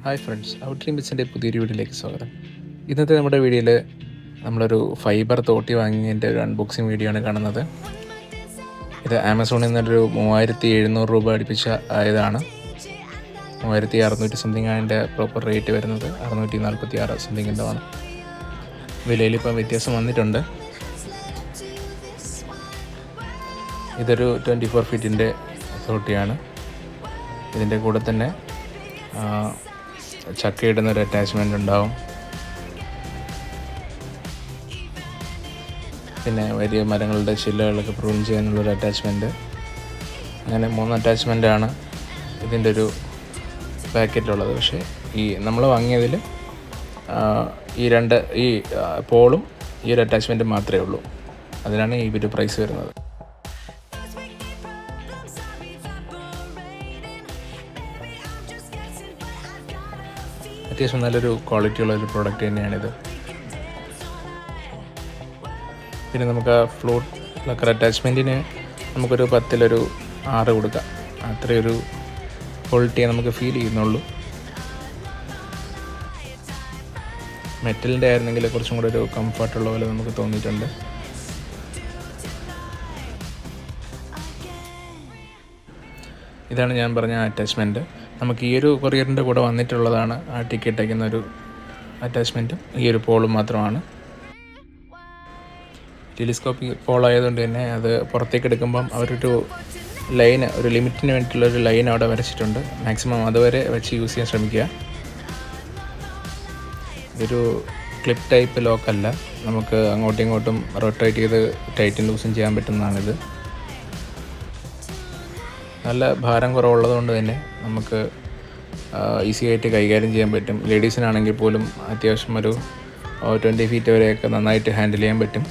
Hi friends, out dream ബിറ്റ്സിൻ്റെ പുതിയൊരു വീഡിയോയിലേക്ക് സ്വാഗതം. ഇന്നത്തെ നമ്മുടെ വീഡിയോയിൽ നമ്മളൊരു ഫൈബർ തോട്ടി വാങ്ങിയതിൻ്റെ ഒരു അൺബോക്സിങ് വീഡിയോ ആണ് കാണുന്നത്. ഇത് ആമസോണിൽ നിന്നൊരു 3700 രൂപ അടുപ്പിച്ച ആയതാണ്. 3600 സംതിങ് ആണ് അതിൻ്റെ പ്രോപ്പർ റേറ്റ് വരുന്നത്. 646 സംതിങ് എന്തോ ആണ്. വിലയിൽ ഇപ്പം വ്യത്യാസം വന്നിട്ടുണ്ട്. ഇതൊരു 24 ഫീറ്റിൻ്റെ തോട്ടിയാണ്. ഇതിൻ്റെ കൂടെ തന്നെ ചക്കയിടുന്നൊരു അറ്റാച്ച്മെൻ്റ് ഉണ്ടാവും. പിന്നെ വലിയ മരങ്ങളുടെ ചില്ലകളൊക്കെ പ്രൂൺ ചെയ്യാനുള്ളൊരു അറ്റാച്ച്മെൻറ്റ്. അങ്ങനെ 3 അറ്റാച്ച്മെൻറ്റാണ് ഇതിൻ്റെ ഒരു പാക്കറ്റിലുള്ളത്. പക്ഷേ നമ്മൾ വാങ്ങിയതിൽ ഈ പോളും ഈ ഒരു അറ്റാച്ച്മെൻറ്റും മാത്രമേ ഉള്ളൂ. അതിനാണ് ഈ ഒരു പ്രൈസ് വരുന്നത്. അത്യാവശ്യം നല്ലൊരു ക്വാളിറ്റിയുള്ളൊരു പ്രോഡക്റ്റ് തന്നെയാണിത്. പിന്നെ നമുക്ക് ആ ഫ്ലോട്ട് ലക്കർ അറ്റാച്ച്മെൻറ്റിന് നമുക്കൊരു 10-ൽ 6 കൊടുക്കാം. അത്രയൊരു ക്വാളിറ്റിയെ നമുക്ക് ഫീൽ ചെയ്യുന്നുള്ളൂ. മെറ്റലിൻ്റെ ആയിരുന്നെങ്കിൽ കുറച്ചും കൂടെ ഒരു കംഫർട്ടുള്ള പോലെ നമുക്ക് തോന്നിയിട്ടുണ്ട്. ഇതാണ് ഞാൻ പറഞ്ഞ അറ്റാച്ച്മെൻറ്റ്. നമുക്ക് ഈ ഒരു കൊറിയറിൻ്റെ കൂടെ വന്നിട്ടുള്ളതാണ് ആ ടിക്കറ്റ് അയക്കുന്ന ഒരു അറ്റാച്ച്മെൻറ്റും ഈ ഒരു പോളും മാത്രമാണ്. ടെലിസ്കോപ്പിക് പോൾ ആയതുകൊണ്ട് തന്നെ അത് പുറത്തേക്ക് എടുക്കുമ്പം അവരൊരു ലൈന്, ഒരു ലിമിറ്റിന് വേണ്ടിയിട്ടുള്ളൊരു ലൈൻ അവിടെ വരച്ചിട്ടുണ്ട്. മാക്സിമം അതുവരെ വെച്ച് യൂസ് ചെയ്യാൻ ശ്രമിക്കുക. ഇതൊരു ക്ലിപ്പ് ടൈപ്പ് ലോക്കല്ല. നമുക്ക് അങ്ങോട്ടും ഇങ്ങോട്ടും റൊട്ടേറ്റ് ചെയ്ത് ടൈറ്റും ലൂസും ചെയ്യാൻ പറ്റുന്നതാണിത്. നല്ല ഭാരം കുറവുള്ളതുകൊണ്ട് തന്നെ നമുക്ക് ഈസി ആയിട്ട് കൈകാര്യം ചെയ്യാൻ പറ്റും. ലേഡീസിനാണെങ്കിൽ പോലും അത്യാവശ്യം ഒരു 20 ഫീറ്റ് വരെയൊക്കെ നന്നായിട്ട് ഹാൻഡിൽ ചെയ്യാൻ പറ്റും.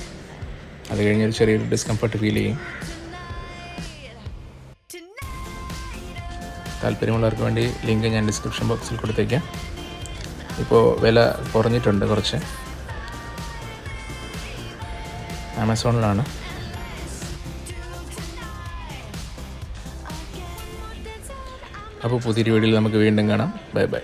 അത് കഴിഞ്ഞൊരു ചെറിയൊരു ഡിസ്കംഫർട്ട് ഫീൽ ചെയ്യും. താല്പര്യമുള്ളവർക്ക് വേണ്ടി ലിങ്ക് ഞാൻ ഡിസ്ക്രിപ്ഷൻ ബോക്സിൽ കൊടുത്തേക്കാം. ഇപ്പോൾ വില കുറഞ്ഞിട്ടുണ്ട് കുറച്ച്. ആമസോണിലാണ്. അപ്പോൾ പുതിയൊരു വീഡിയോയിൽ നമുക്ക് വീണ്ടും കാണാം. Bye bye.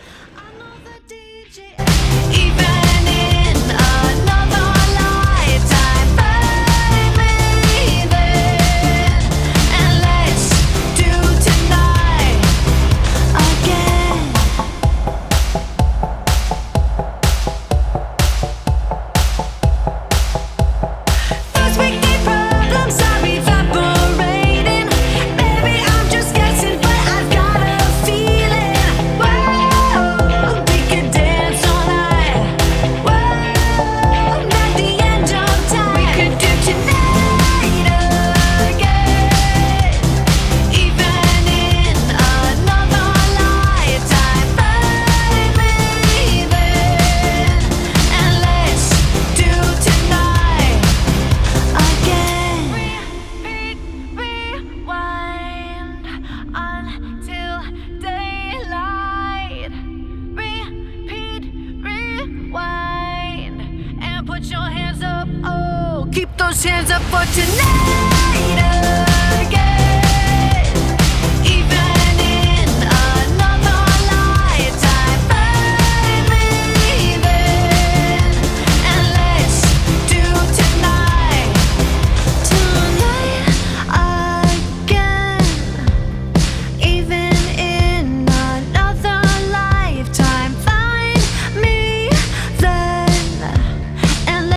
Keep those hands up for tonight again.